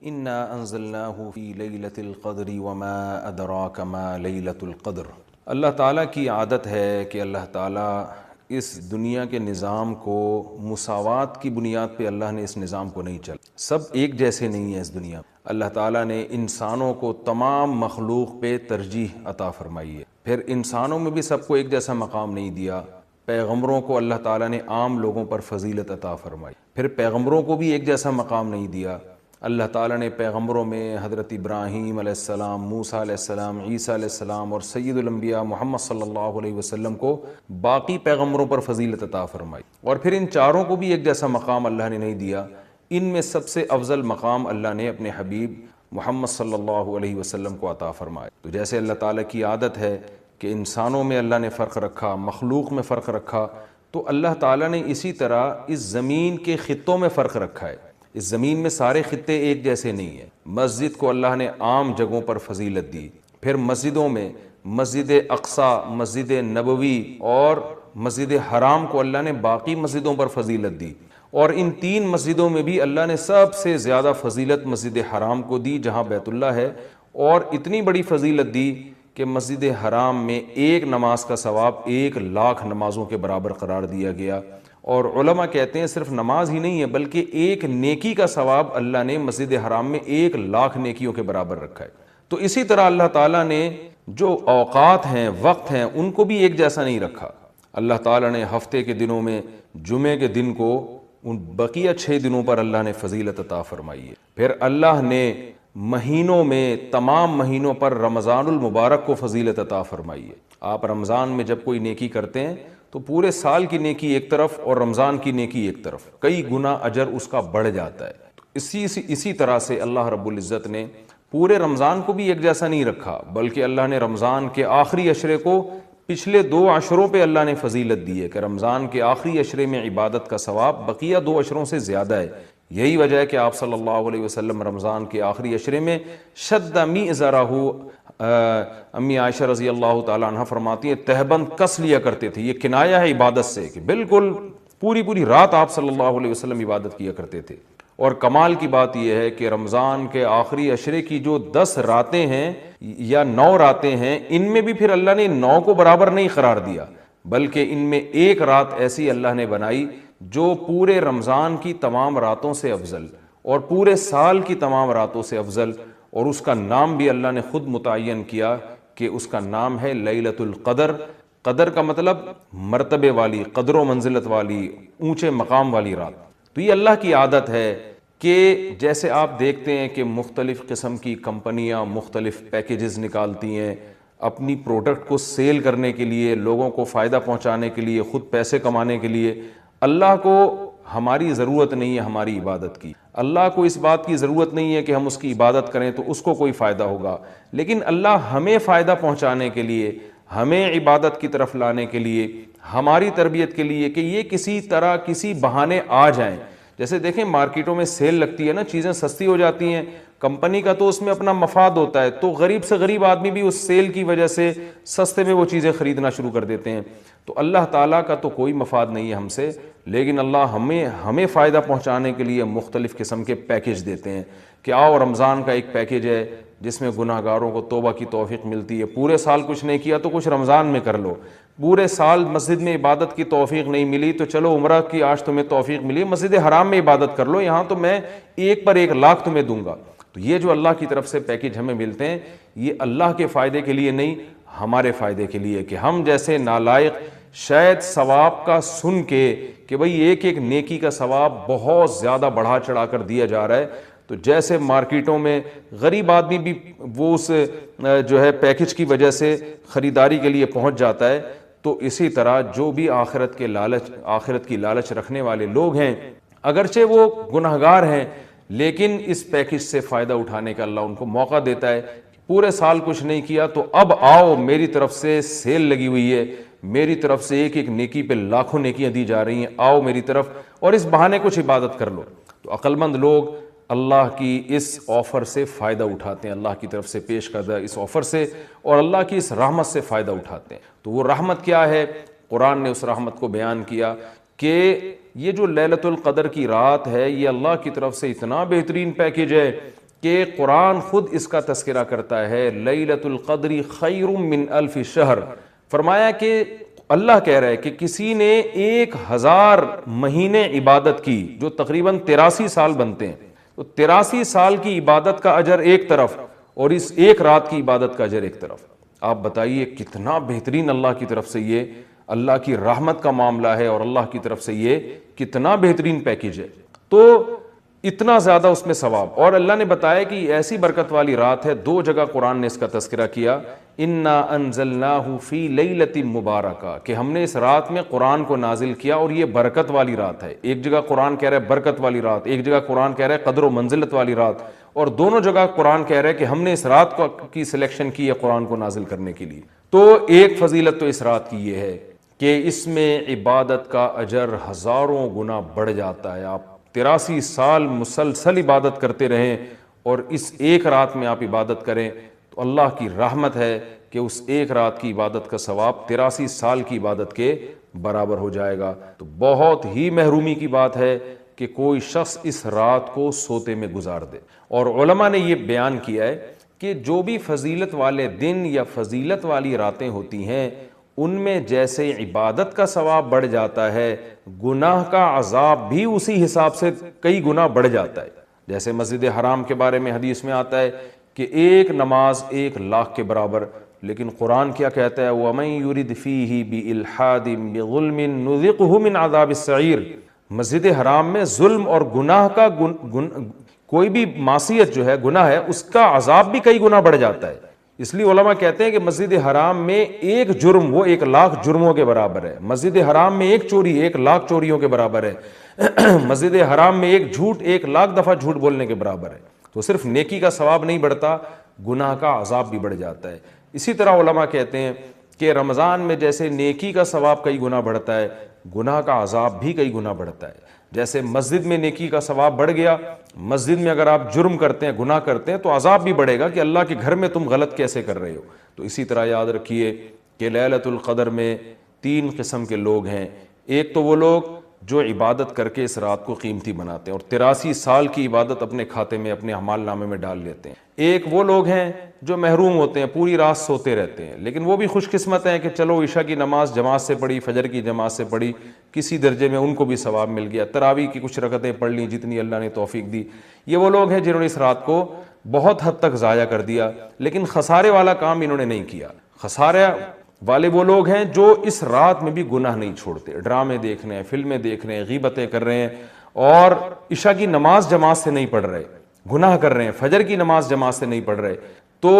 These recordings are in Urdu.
انا انزلناہ فی لیلۃ القدر وما ادراک ما لیلۃ القدر۔ اللہ تعالیٰ کی عادت ہے کہ اللہ تعالیٰ اس دنیا کے نظام کو مساوات کی بنیاد پہ اللہ نے اس نظام کو نہیں چلا، سب ایک جیسے نہیں ہیں اس دنیا میں۔ اللہ تعالیٰ نے انسانوں کو تمام مخلوق پہ ترجیح عطا فرمائی ہے، پھر انسانوں میں بھی سب کو ایک جیسا مقام نہیں دیا۔ پیغمبروں کو اللہ تعالیٰ نے عام لوگوں پر فضیلت عطا فرمائی، پھر پیغمبروں کو بھی ایک جیسا مقام نہیں دیا۔ اللہ تعالیٰ نے پیغمبروں میں حضرت ابراہیم علیہ السلام، موسیٰ علیہ السلام، عیسیٰ علیہ السلام اور سید الانبیاء محمد صلی اللہ علیہ وسلم کو باقی پیغمبروں پر فضیلت عطا فرمائی، اور پھر ان چاروں کو بھی ایک جیسا مقام اللہ نے نہیں دیا۔ ان میں سب سے افضل مقام اللہ نے اپنے حبیب محمد صلی اللہ علیہ وسلم کو عطا فرمایا۔ تو جیسے اللہ تعالیٰ کی عادت ہے کہ انسانوں میں اللہ نے فرق رکھا، مخلوق میں فرق رکھا، تو اللہ تعالیٰ نے اسی طرح اس زمین کے خطوں میں فرق رکھا ہے۔ اس زمین میں سارے خطے ایک جیسے نہیں ہیں۔ مسجد کو اللہ نے عام جگہوں پر فضیلت دی، پھر مسجدوں میں مسجد اقصی، مسجد نبوی اور مسجد حرام کو اللہ نے باقی مسجدوں پر فضیلت دی، اور ان تین مسجدوں میں بھی اللہ نے سب سے زیادہ فضیلت مسجد حرام کو دی جہاں بیت اللہ ہے، اور اتنی بڑی فضیلت دی کہ مسجد حرام میں ایک نماز کا ثواب 1,00,000 نمازوں کے برابر قرار دیا گیا۔ اور علماء کہتے ہیں صرف نماز ہی نہیں ہے بلکہ ایک نیکی کا ثواب اللہ نے مسجد حرام میں 1,00,000 نیکیوں کے برابر رکھا ہے۔ تو اسی طرح اللہ تعالیٰ نے جو اوقات ہیں، وقت ہیں، ان کو بھی ایک جیسا نہیں رکھا۔ اللہ تعالیٰ نے ہفتے کے دنوں میں جمعے کے دن کو ان بقیہ 6 دنوں پر اللہ نے فضیلت عطا فرمائی ہے۔ پھر اللہ نے مہینوں میں تمام مہینوں پر رمضان المبارک کو فضیلت عطا فرمائی ہے۔ آپ رمضان میں جب کوئی نیکی کرتے ہیں تو پورے سال کی نیکی ایک طرف اور رمضان کی نیکی ایک طرف، کئی گنا اجر اس کا بڑھ جاتا ہے۔ تو اسی طرح سے اللہ رب العزت نے پورے رمضان کو بھی ایک جیسا نہیں رکھا، بلکہ اللہ نے رمضان کے آخری عشرے کو پچھلے 2 عشروں پہ اللہ نے فضیلت دی ہے کہ رمضان کے آخری عشرے میں عبادت کا ثواب بقیہ 2 عشروں سے زیادہ ہے۔ یہی وجہ ہے کہ آپ صلی اللہ علیہ وسلم رمضان کے آخری عشرے میں شد میزرہ، امی عائشہ رضی اللہ تعالیٰ عنہ فرماتی ہیں تہبند کس لیا کرتے تھے۔ یہ کنایہ ہے عبادت سے کہ بالکل پوری رات آپ صلی اللہ علیہ وسلم عبادت کیا کرتے تھے۔ اور کمال کی بات یہ ہے کہ رمضان کے آخری عشرے کی جو 10 راتیں ہیں یا 9 راتیں ہیں، ان میں بھی پھر اللہ نے 9 کو برابر نہیں قرار دیا، بلکہ ان میں ایک رات ایسی اللہ نے بنائی جو پورے رمضان کی تمام راتوں سے افضل اور پورے سال کی تمام راتوں سے افضل، اور اس کا نام بھی اللہ نے خود متعین کیا کہ اس کا نام ہے لیلۃ القدر۔ قدر کا مطلب مرتبے والی، قدر و منزلت والی، اونچے مقام والی رات۔ تو یہ اللہ کی عادت ہے کہ جیسے آپ دیکھتے ہیں کہ مختلف قسم کی کمپنیاں مختلف پیکیجز نکالتی ہیں اپنی پروڈکٹ کو سیل کرنے کے لیے، لوگوں کو فائدہ پہنچانے کے لیے، خود پیسے کمانے کے لیے۔ اللہ کو ہماری ضرورت نہیں ہے ہماری عبادت کی، اللہ کو اس بات کی ضرورت نہیں ہے کہ ہم اس کی عبادت کریں تو اس کو کوئی فائدہ ہوگا، لیکن اللہ ہمیں فائدہ پہنچانے کے لیے، ہمیں عبادت کی طرف لانے کے لیے، ہماری تربیت کے لیے کہ یہ کسی طرح کسی بہانے آ جائیں۔ جیسے دیکھیں مارکیٹوں میں سیل لگتی ہے نا، چیزیں سستی ہو جاتی ہیں، کمپنی کا تو اس میں اپنا مفاد ہوتا ہے، تو غریب سے غریب آدمی بھی اس سیل کی وجہ سے سستے میں وہ چیزیں خریدنا شروع کر دیتے ہیں۔ تو اللہ تعالیٰ کا تو کوئی مفاد نہیں ہے ہم سے، لیکن اللہ ہمیں فائدہ پہنچانے کے لیے مختلف قسم کے پیکیج دیتے ہیں کہ آؤ رمضان کا ایک پیکیج ہے جس میں گناہ گاروں کو توبہ کی توفیق ملتی ہے، پورے سال کچھ نہیں کیا تو کچھ رمضان میں کر لو، پورے سال مسجد میں عبادت کی توفیق نہیں ملی تو چلو عمرہ کی آج تمہیں توفیق ملی، مسجد حرام میں عبادت کر لو، یہاں تو میں 1 پر 1,00,000 تمہیں دوں گا۔ تو یہ جو اللہ کی طرف سے پیکیج ہمیں ملتے ہیں، یہ اللہ کے فائدے کے لیے نہیں، ہمارے فائدے کے لیے، کہ ہم جیسے نالائق شاید ثواب کا سن کے کہ بھئی ایک نیکی کا ثواب بہت زیادہ بڑھا چڑھا کر دیا جا رہا ہے، تو جیسے مارکیٹوں میں غریب آدمی بھی وہ اس جو ہے پیکیج کی وجہ سے خریداری کے لیے پہنچ جاتا ہے، تو اسی طرح جو بھی آخرت کی لالچ رکھنے والے لوگ ہیں، اگرچہ وہ گناہگار ہیں لیکن اس پیکیج سے فائدہ اٹھانے کا اللہ ان کو موقع دیتا ہے۔ پورے سال کچھ نہیں کیا تو اب آؤ، میری طرف سے سیل لگی ہوئی ہے، میری طرف سے ایک نیکی پہ لاکھوں نیکیاں دی جا رہی ہیں، آؤ میری طرف اور اس بہانے کچھ عبادت کر لو۔ تو عقل مند لوگ اللہ کی اس آفر سے فائدہ اٹھاتے ہیں، اللہ کی طرف سے پیش کردہ اس آفر سے اور اللہ کی اس رحمت سے فائدہ اٹھاتے ہیں۔ تو وہ رحمت کیا ہے؟ قرآن نے اس رحمت کو بیان کیا کہ یہ جو لیلۃ القدر کی رات ہے، یہ اللہ کی طرف سے اتنا بہترین پیکیج ہے کہ قرآن خود اس کا تذکرہ کرتا ہے، لیلۃ القدر خیر من الف شہر. فرمایا کہ اللہ کہہ رہا ہے کہ کسی نے 1000 مہینے عبادت کی، جو تقریباً 83 سال بنتے ہیں، تو 83 سال کی عبادت کا اجر ایک طرف اور اس ایک رات کی عبادت کا اجر ایک طرف. آپ بتائیے کتنا بہترین اللہ کی طرف سے یہ اللہ کی رحمت کا معاملہ ہے، اور اللہ کی طرف سے یہ کتنا بہترین پیکیج ہے. تو اتنا زیادہ اس میں ثواب. اور اللہ نے بتایا کہ ایسی برکت والی رات ہے، 2 جگہ قرآن نے اس کا تذکرہ کیا، انا انزلناہ فی لیلۃ مبارکہ، کہ ہم نے اس رات میں قرآن کو نازل کیا اور یہ برکت والی رات ہے. ایک جگہ قرآن کہہ رہا ہے برکت والی رات، ایک جگہ قرآن کہہ رہا ہے قدر و منزلت والی رات، اور دونوں جگہ قرآن کہہ رہا ہے کہ ہم نے اس رات کی سلیکشن کی ہے قرآن کو نازل کرنے کے لیے. تو ایک فضیلت تو اس رات کی یہ ہے کہ اس میں عبادت کا اجر ہزاروں گنا بڑھ جاتا ہے. آپ 83 سال مسلسل عبادت کرتے رہیں اور اس ایک رات میں آپ عبادت کریں تو اللہ کی رحمت ہے کہ اس ایک رات کی عبادت کا ثواب 83 سال کی عبادت کے برابر ہو جائے گا. تو بہت ہی محرومی کی بات ہے کہ کوئی شخص اس رات کو سوتے میں گزار دے. اور علماء نے یہ بیان کیا ہے کہ جو بھی فضیلت والے دن یا فضیلت والی راتیں ہوتی ہیں ان میں جیسے عبادت کا ثواب بڑھ جاتا ہے، گناہ کا عذاب بھی اسی حساب سے کئی گنا بڑھ جاتا ہے. جیسے مسجد حرام کے بارے میں حدیث میں آتا ہے کہ ایک نماز 1,00,000 کے برابر، لیکن قرآن کیا کہتا ہے وَمَن يُرِدْ فِيهِ بِإِلْحَادٍ بِظُلْمٍ نُذِقْهُ مِنْ عَذَابِ السَّعِيرِ. مسجد حرام میں ظلم اور گناہ کا کوئی بھی معصیت جو ہے، گناہ ہے، اس کا عذاب بھی کئی گنا بڑھ جاتا ہے. اس لیے علماء کہتے ہیں کہ مسجد حرام میں ایک جرم وہ 1,00,000 جرموں کے برابر ہے. مسجد حرام میں ایک چوری 1,00,000 چوریوں کے برابر ہے. مسجد حرام میں ایک جھوٹ 1,00,000 دفعہ جھوٹ بولنے کے برابر ہے. تو صرف نیکی کا ثواب نہیں بڑھتا، گناہ کا عذاب بھی بڑھ جاتا ہے. اسی طرح علماء کہتے ہیں کہ رمضان میں جیسے نیکی کا ثواب کئی گنا بڑھتا ہے، گناہ کا عذاب بھی کئی گنا بڑھتا ہے. جیسے مسجد میں نیکی کا ثواب بڑھ گیا، مسجد میں اگر آپ جرم کرتے ہیں، گناہ کرتے ہیں، تو عذاب بھی بڑھے گا کہ اللہ کے گھر میں تم غلط کیسے کر رہے ہو. تو اسی طرح یاد رکھیے کہ لیلۃ القدر میں 3 قسم کے لوگ ہیں. ایک تو وہ لوگ جو عبادت کر کے اس رات کو قیمتی بناتے ہیں اور 83 سال کی عبادت اپنے کھاتے میں، اپنے اعمال نامے میں ڈال لیتے ہیں. ایک وہ لوگ ہیں جو محروم ہوتے ہیں، پوری رات سوتے رہتے ہیں، لیکن وہ بھی خوش قسمت ہیں کہ چلو عشاء کی نماز جماعت سے پڑھی، فجر کی جماعت سے پڑھی، کسی درجے میں ان کو بھی ثواب مل گیا. تراویح کی کچھ رکعتیں پڑھ لیں جتنی اللہ نے توفیق دی. یہ وہ لوگ ہیں جنہوں نے اس رات کو بہت حد تک ضائع کر دیا، لیکن خسارے والا کام انہوں نے نہیں کیا. خسارے والے وہ لوگ ہیں جو اس رات میں بھی گناہ نہیں چھوڑتے، ڈرامے دیکھ رہے ہیں، فلمیں دیکھ رہے ہیں، غیبتیں کر رہے ہیں اور عشاء کی نماز جماعت سے نہیں پڑھ رہے، گناہ کر رہے ہیں، فجر کی نماز جماعت سے نہیں پڑھ رہے. تو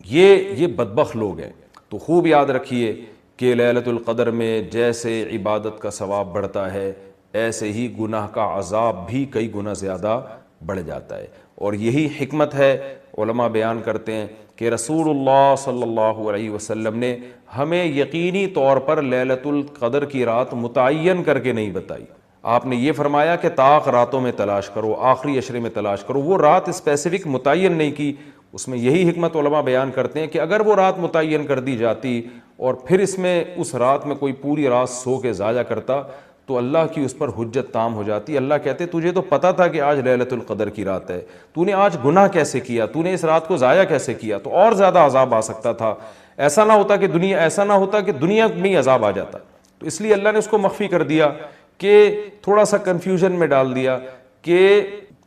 یہ بدبخت لوگ ہیں. تو خوب یاد رکھیے کہ لیلۃ القدر میں جیسے عبادت کا ثواب بڑھتا ہے ایسے ہی گناہ کا عذاب بھی کئی گنا زیادہ بڑھ جاتا ہے. اور یہی حکمت ہے. علماء بیان کرتے ہیں کہ رسول اللہ صلی اللہ علیہ وسلم نے ہمیں یقینی طور پر لیلۃ القدر کی رات متعین کر کے نہیں بتائی. آپ نے یہ فرمایا کہ طاق راتوں میں تلاش کرو، آخری عشرے میں تلاش کرو. وہ رات اسپیسیفک متعین نہیں کی. اس میں یہی حکمت علماء بیان کرتے ہیں کہ اگر وہ رات متعین کر دی جاتی اور پھر اس رات میں کوئی پوری رات سو کے ضائع کرتا تو اللہ کی اس پر حجت تام ہو جاتی. اللہ کہتے تجھے تو پتا تھا کہ آج لیلۃ القدر کی رات ہے، تو نے آج گناہ کیسے کیا، تو نے اس رات کو ضائع کیسے کیا، تو اور زیادہ عذاب آ سکتا تھا. ایسا نہ ہوتا کہ دنیا میں ہی عذاب آ جاتا. تو اس لیے اللہ نے اس کو مخفی کر دیا کہ تھوڑا سا کنفیوژن میں ڈال دیا کہ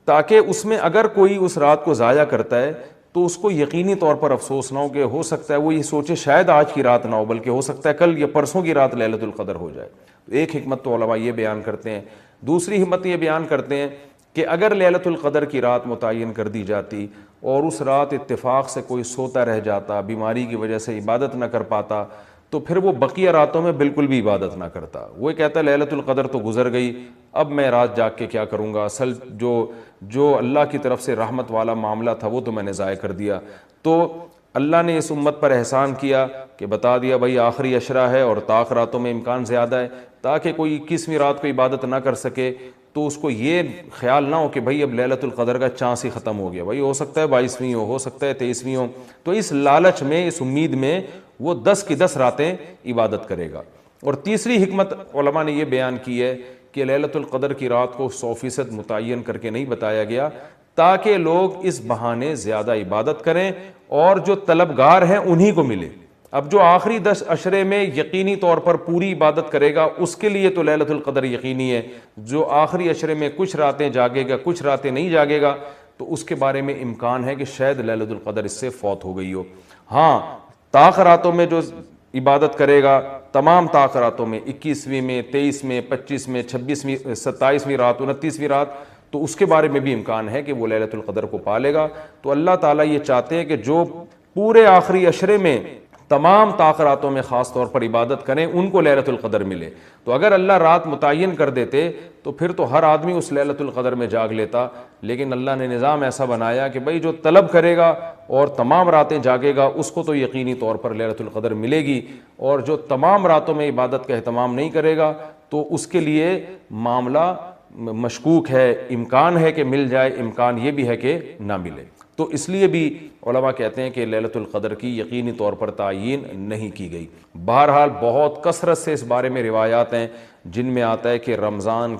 تاکہ اس میں اگر کوئی اس رات کو ضائع کرتا ہے تو اس کو یقینی طور پر افسوس نہ ہو کہ ہو سکتا ہے وہ یہ سوچے شاید آج کی رات نہ ہو بلکہ ہو سکتا ہے کل یا پرسوں کی رات لیلۃ القدر ہو جائے. ایک حکمت تو علماء یہ بیان کرتے ہیں. دوسری حکمت یہ بیان کرتے ہیں کہ اگر لیلۃ القدر کی رات متعین کر دی جاتی اور اس رات اتفاق سے کوئی سوتا رہ جاتا، بیماری کی وجہ سے عبادت نہ کر پاتا، تو پھر وہ بقیہ راتوں میں بالکل بھی عبادت نہ کرتا. وہ کہتا ہے لیلۃ القدر تو گزر گئی، اب میں رات جاگ کے کیا کروں گا، اصل جو اللہ کی طرف سے رحمت والا معاملہ تھا وہ تو میں نے ضائع کر دیا. تو اللہ نے اس امت پر احسان کیا کہ بتا دیا بھائی آخری عشرہ ہے اور طاق راتوں میں امکان زیادہ ہے، تاکہ کوئی 21ویں رات کو عبادت نہ کر سکے تو اس کو یہ خیال نہ ہو کہ بھائی اب لیلۃ القدر کا چانس ہی ختم ہو گیا، بھائی ہو سکتا ہے 22ویں ہو سکتا ہے 23ویں ہو. تو اس لالچ میں، اس امید میں وہ 10 کی 10 راتیں عبادت کرے گا. اور تیسری حکمت علماء نے یہ بیان کی ہے کہ لیلۃ القدر کی رات کو 100% متعین کر کے نہیں بتایا گیا تاکہ لوگ اس بہانے زیادہ عبادت کریں اور جو طلبگار ہیں انہی کو ملے۔ اب جو آخری 10 عشرے میں یقینی طور پر پوری عبادت کرے گا اس کے لیے تو لیلۃ القدر یقینی ہے، جو آخری عشرے میں کچھ راتیں جاگے گا کچھ راتیں نہیں جاگے گا تو اس کے بارے میں امکان ہے کہ شاید لیلۃ القدر اس سے فوت ہو گئی ہو۔ ہاں، طاق راتوں میں جو عبادت کرے گا، تمام طاق راتوں میں 21ویں میں، 23 میں، 25 میں، 26ویں، 27ویں رات، 29ویں رات، تو اس کے بارے میں بھی امکان ہے کہ وہ لیلۃ القدر کو پا لے گا۔ تو اللہ تعالیٰ یہ چاہتے ہیں کہ جو پورے آخری عشرے میں تمام طاق راتوں میں خاص طور پر عبادت کریں ان کو لیلۃ القدر ملے۔ تو اگر اللہ رات متعین کر دیتے تو پھر تو ہر آدمی اس لیلۃ القدر میں جاگ لیتا، لیکن اللہ نے نظام ایسا بنایا کہ بھئی جو طلب کرے گا اور تمام راتیں جاگے گا اس کو تو یقینی طور پر لیلۃ القدر ملے گی، اور جو تمام راتوں میں عبادت کا اہتمام نہیں کرے گا تو اس کے لیے معاملہ مشکوک ہے، امکان ہے کہ مل جائے، امکان یہ بھی ہے کہ نہ ملے۔ تو اس لیے بھی علماء کہتے ہیں کہ لیلۃ القدر کی یقینی طور پر تعیین نہیں کی گئی۔ بہرحال بہت کثرت سے اس بارے میں روایات ہیں جن میں آتا ہے کہ رمضان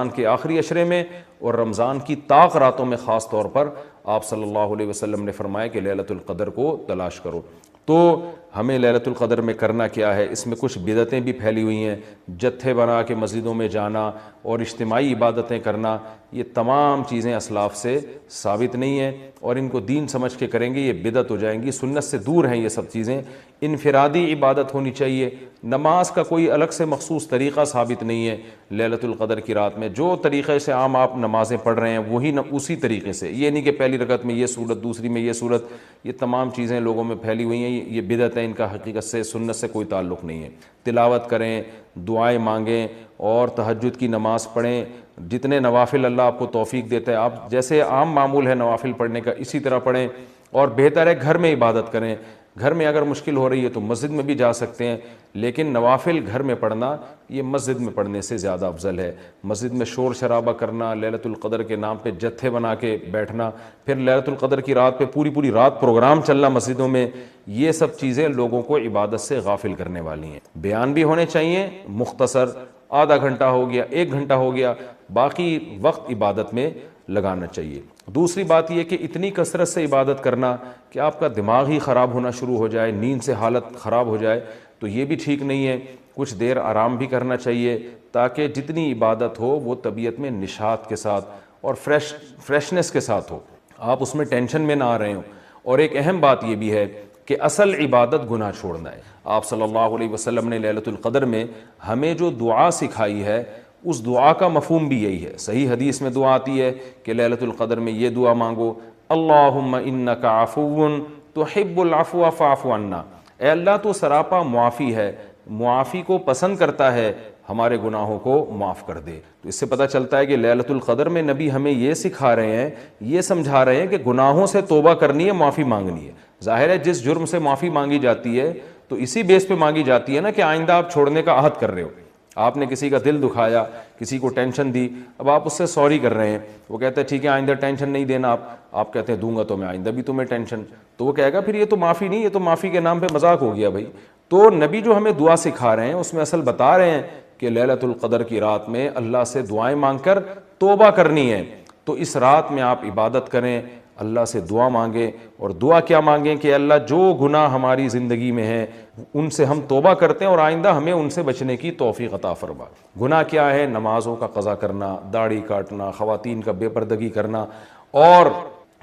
کے آخری عشرے میں اور رمضان کی طاق راتوں میں خاص طور پر آپ صلی اللہ علیہ وسلم نے فرمایا کہ لیلۃ القدر کو تلاش کرو۔ تو ہمیں لیلۃ القدر میں کرنا کیا ہے؟ اس میں کچھ بدعتیں بھی پھیلی ہوئی ہیں، جتھے بنا کے مسجدوں میں جانا اور اجتماعی عبادتیں کرنا، یہ تمام چیزیں اسلاف سے ثابت نہیں ہیں، اور ان کو دین سمجھ کے کریں گے یہ بدعت ہو جائیں گی، سنت سے دور ہیں یہ سب چیزیں۔ انفرادی عبادت ہونی چاہیے، نماز کا کوئی الگ سے مخصوص طریقہ ثابت نہیں ہے لیلۃ القدر کی رات میں، جو طریقے سے عام آپ نمازیں پڑھ رہے ہیں وہی اسی طریقے سے، یہ نہیں کہ پہلی رکعت میں یہ صورت دوسری میں یہ صورت، یہ تمام چیزیں لوگوں میں پھیلی ہوئی ہیں، یہ بدعت ہے، ان کا حقیقت سے سنت سے کوئی تعلق نہیں ہے۔ تلاوت کریں، دعائیں مانگیں اور تہجد کی نماز پڑھیں، جتنے نوافل اللہ آپ کو توفیق دیتا ہے، آپ جیسے عام معمول ہے نوافل پڑھنے کا اسی طرح پڑھیں، اور بہتر ہے گھر میں عبادت کریں۔ گھر میں اگر مشکل ہو رہی ہے تو مسجد میں بھی جا سکتے ہیں، لیکن نوافل گھر میں پڑھنا یہ مسجد میں پڑھنے سے زیادہ افضل ہے۔ مسجد میں شور شرابہ کرنا، لیلۃ القدر کے نام پہ جتھے بنا کے بیٹھنا، پھر لیلۃ القدر کی رات پہ پوری رات پروگرام چلنا مسجدوں میں، یہ سب چیزیں لوگوں کو عبادت سے غافل کرنے والی ہیں۔ بیان بھی ہونے چاہیے مختصر، آدھا گھنٹہ ہو گیا، 1 گھنٹہ ہو گیا، باقی وقت عبادت میں لگانا چاہیے۔ دوسری بات یہ کہ اتنی کثرت سے عبادت کرنا کہ آپ کا دماغ ہی خراب ہونا شروع ہو جائے، نیند سے حالت خراب ہو جائے، تو یہ بھی ٹھیک نہیں ہے۔ کچھ دیر آرام بھی کرنا چاہیے تاکہ جتنی عبادت ہو وہ طبیعت میں نشاط کے ساتھ اور فریشنس کے ساتھ ہو، آپ اس میں ٹینشن میں نہ آ رہے ہوں۔ اور ایک اہم بات یہ بھی ہے کہ اصل عبادت گناہ چھوڑنا ہے۔ آپ صلی اللہ علیہ وسلم نے لیلۃ القدر میں ہمیں جو دعا سکھائی ہے اس دعا کا مفہوم بھی یہی ہے۔ صحیح حدیث میں دعا آتی ہے کہ لیلۃ القدر میں یہ دعا مانگو، اللہم انک عفو تحب العفو فاعف عنا، اے اللہ تو سراپا معافی ہے، معافی کو پسند کرتا ہے، ہمارے گناہوں کو معاف کر دے۔ تو اس سے پتہ چلتا ہے کہ لیلۃ القدر میں نبی ہمیں یہ سکھا رہے ہیں، یہ سمجھا رہے ہیں کہ گناہوں سے توبہ کرنی ہے، معافی مانگنی ہے۔ ظاہر ہے جس جرم سے معافی مانگی جاتی ہے تو اسی بیس پہ مانگی جاتی ہے نا کہ آئندہ آپ چھوڑنے کا عہد کر رہے ہو۔ آپ نے کسی کا دل دکھایا، کسی کو ٹینشن دی، اب آپ اس سے سوری کر رہے ہیں، وہ کہتا ہے ٹھیک ہے آئندہ ٹینشن نہیں دینا، آپ کہتے ہیں دوں گا تو میں آئندہ بھی تمہیں ٹینشن، تو وہ کہے گا پھر یہ تو معافی نہیں، یہ تو معافی کے نام پہ مذاق ہو گیا بھائی۔ تو نبی جو ہمیں دعا سکھا رہے ہیں اس میں اصل بتا رہے ہیں کہ لیلۃ القدر کی رات میں اللہ سے دعائیں مانگ کر توبہ کرنی ہے۔ تو اس رات میں آپ عبادت کریں، اللہ سے دعا مانگیں، اور دعا کیا مانگیں کہ اللہ جو گناہ ہماری زندگی میں ہیں ان سے ہم توبہ کرتے ہیں اور آئندہ ہمیں ان سے بچنے کی توفیق عطا فرما۔ گناہ کیا ہے؟ نمازوں کا قضا کرنا، داڑھی کاٹنا، خواتین کا بے پردگی کرنا، اور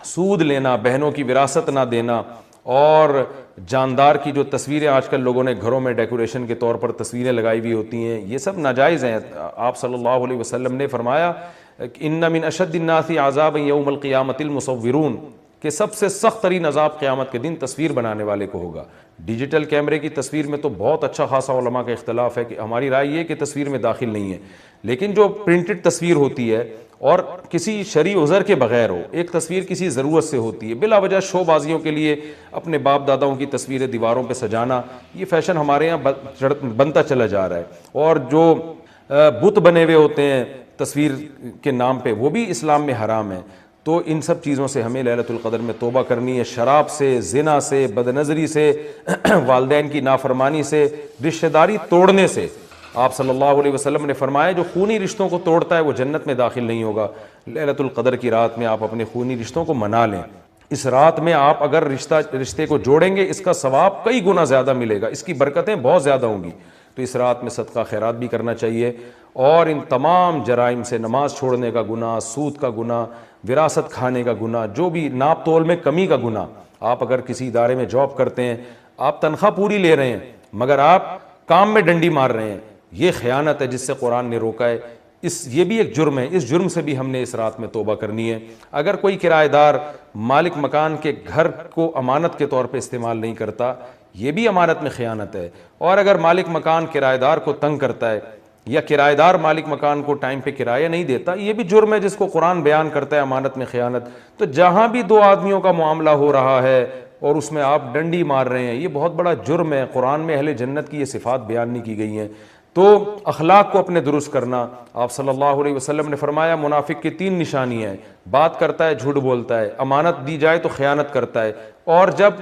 سود لینا، بہنوں کی وراثت نہ دینا، اور جاندار کی جو تصویریں آج کل لوگوں نے گھروں میں ڈیکوریشن کے طور پر تصویریں لگائی ہوئی ہوتی ہیں، یہ سب ناجائز ہیں۔ آپ صلی اللہ علیہ وسلم نے فرمایا ان من اشد الناس عذابا یوم القیامۃ المصورون، کہ سب سے سخت ترین عذاب قیامت کے دن تصویر بنانے والے کو ہوگا۔ ڈیجیٹل کیمرے کی تصویر میں تو بہت اچھا خاصا علماء کا اختلاف ہے کہ ہماری رائے یہ کہ تصویر میں داخل نہیں ہے، لیکن جو پرنٹڈ تصویر ہوتی ہے اور کسی شرعی عذر کے بغیر ہو، ایک تصویر کسی ضرورت سے ہوتی ہے، بلا وجہ شو بازیوں کے لیے اپنے باپ داداؤں کی تصویریں دیواروں پہ سجانا، یہ فیشن ہمارے یہاں بنتا چلا جا رہا ہے۔ اور جو بت بنے ہوئے ہوتے ہیں تصویر کے نام پہ، وہ بھی اسلام میں حرام ہے۔ تو ان سب چیزوں سے ہمیں لیلۃ القدر میں توبہ کرنی ہے، شراب سے، زنا سے، بد نظری سے، والدین کی نافرمانی سے، رشتہ داری توڑنے سے، آپ صلی اللہ علیہ وسلم نے فرمایا جو خونی رشتوں کو توڑتا ہے وہ جنت میں داخل نہیں ہوگا۔ لیلۃ القدر کی رات میں آپ اپنے خونی رشتوں کو منا لیں، اس رات میں آپ اگر رشتے کو جوڑیں گے اس کا ثواب کئی گنا زیادہ ملے گا، اس کی برکتیں بہت زیادہ ہوں گی۔ تو اس رات میں صدقہ خیرات بھی کرنا چاہیے، اور ان تمام جرائم سے، نماز چھوڑنے کا گناہ، سود کا گناہ، وراثت کھانے کا گناہ، جو بھی ناپ تول میں کمی کا گناہ، آپ اگر کسی ادارے میں جاب کرتے ہیں، آپ تنخواہ پوری لے رہے ہیں مگر آپ کام میں ڈنڈی مار رہے ہیں، یہ خیانت ہے جس سے قرآن نے روکا ہے، یہ بھی ایک جرم ہے، اس جرم سے بھی ہم نے اس رات میں توبہ کرنی ہے۔ اگر کوئی کرایہ دار مالک مکان کے گھر کو امانت کے طور پہ استعمال نہیں کرتا، یہ بھی امانت میں خیانت ہے، اور اگر مالک مکان کرایہ دار کو تنگ کرتا ہے یا کرایہ دار مالک مکان کو ٹائم پہ کرایہ نہیں دیتا، یہ بھی جرم ہے جس کو قرآن بیان کرتا ہے امانت میں خیانت۔ تو جہاں بھی دو آدمیوں کا معاملہ ہو رہا ہے اور اس میں آپ ڈنڈی مار رہے ہیں، یہ بہت بڑا جرم ہے، قرآن میں اہل جنت کی یہ صفات بیان نہیں کی گئی ہیں۔ تو اخلاق کو اپنے درست کرنا، آپ صلی اللہ علیہ وسلم نے فرمایا منافق کی 3 نشانیاں ہیں، بات کرتا ہے جھوٹ بولتا ہے، امانت دی جائے تو خیانت کرتا ہے، اور جب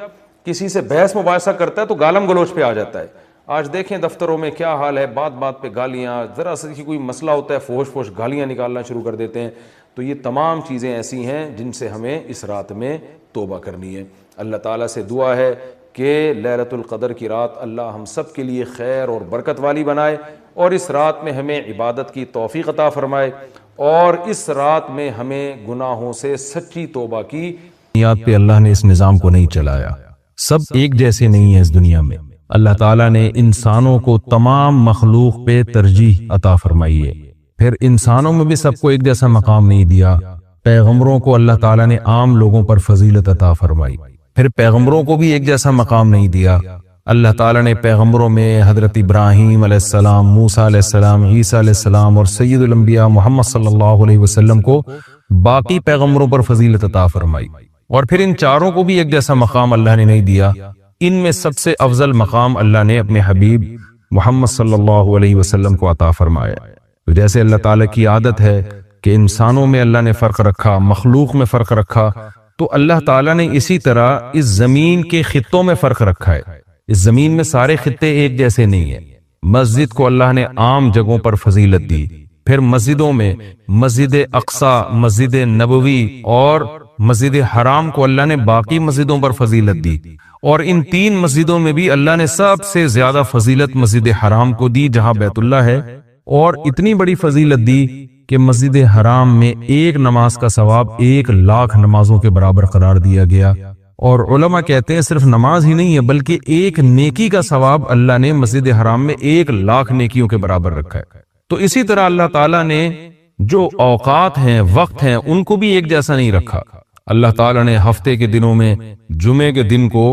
کسی سے بحث مباحثہ کرتا ہے تو گالم گلوچ پہ آ جاتا ہے۔ آج دیکھیں دفتروں میں کیا حال ہے، بات بات پہ گالیاں، ذرا سا کوئی مسئلہ ہوتا ہے فوش فوش گالیاں نکالنا شروع کر دیتے ہیں۔ تو یہ تمام چیزیں ایسی ہیں جن سے ہمیں اس رات میں توبہ کرنی ہے۔ اللہ تعالیٰ سے دعا ہے کہ لیلۃ القدر کی رات اللہ ہم سب کے لیے خیر اور برکت والی بنائے، اور اس رات میں ہمیں عبادت کی توفیق عطا فرمائے، اور اس رات میں ہمیں گناہوں سے سچی توبہ کی بنیاد پہ اللہ نے اس نظام کو نہیں چلایا۔ سب ایک جیسے نہیں ہیں اس دنیا میں۔ اللہ تعالیٰ نے انسانوں کو تمام مخلوق پہ ترجیح عطا فرمائی ہے، پھر انسانوں میں بھی سب کو ایک جیسا مقام نہیں دیا۔ پیغمبروں کو اللہ تعالیٰ نے عام لوگوں پر فضیلت عطا فرمائی، پھر پیغمبروں کو بھی ایک جیسا مقام نہیں دیا۔ اللہ تعالیٰ نے پیغمبروں میں حضرت ابراہیم علیہ السلام، موسیٰ علیہ السلام، عیسیٰ علیہ السلام اور سید الانبیاء محمد صلی اللہ علیہ وسلم کو باقی پیغمبروں پر فضیلت عطا فرمائی، اور پھر ان چاروں کو بھی ایک جیسا مقام اللہ نے نہیں دیا۔ ان میں سب سے افضل مقام اللہ نے اپنے حبیب محمد صلی اللہ علیہ وسلم کو عطا فرمایا۔ تو جیسے اللہ تعالیٰ کی عادت ہے کہ انسانوں میں اللہ نے فرق رکھا، مخلوق میں فرق رکھا، تو اللہ تعالیٰ نے اسی طرح اس زمین کے خطوں میں فرق رکھا ہے۔ اس زمین میں سارے خطے ایک جیسے نہیں ہیں۔ مسجد کو اللہ نے عام جگہوں پر فضیلت دی، پھر مسجدوں میں مسجد اقصی، مسجد نبوی اور مسجد حرام کو اللہ نے باقی مسجدوں پر فضیلت دی، اور ان 3 مسجدوں میں بھی اللہ نے سب سے زیادہ فضیلت مسجد حرام کو دی جہاں بیت اللہ ہے، اور اتنی بڑی فضیلت دی کہ مسجد حرام میں ایک نماز کا ثواب 1,00,000 نمازوں کے برابر قرار دیا گیا۔ اور علماء کہتے ہیں صرف نماز ہی نہیں ہے بلکہ ایک نیکی کا ثواب اللہ نے مسجد حرام میں 1,00,000 نیکیوں کے برابر رکھا ہے۔ تو اسی طرح اللہ تعالیٰ نے جو اوقات ہیں، وقت ہیں، ان کو بھی ایک جیسا نہیں رکھا۔ اللہ تعالیٰ نے ہفتے کے دنوں میں جمعے کے دن کو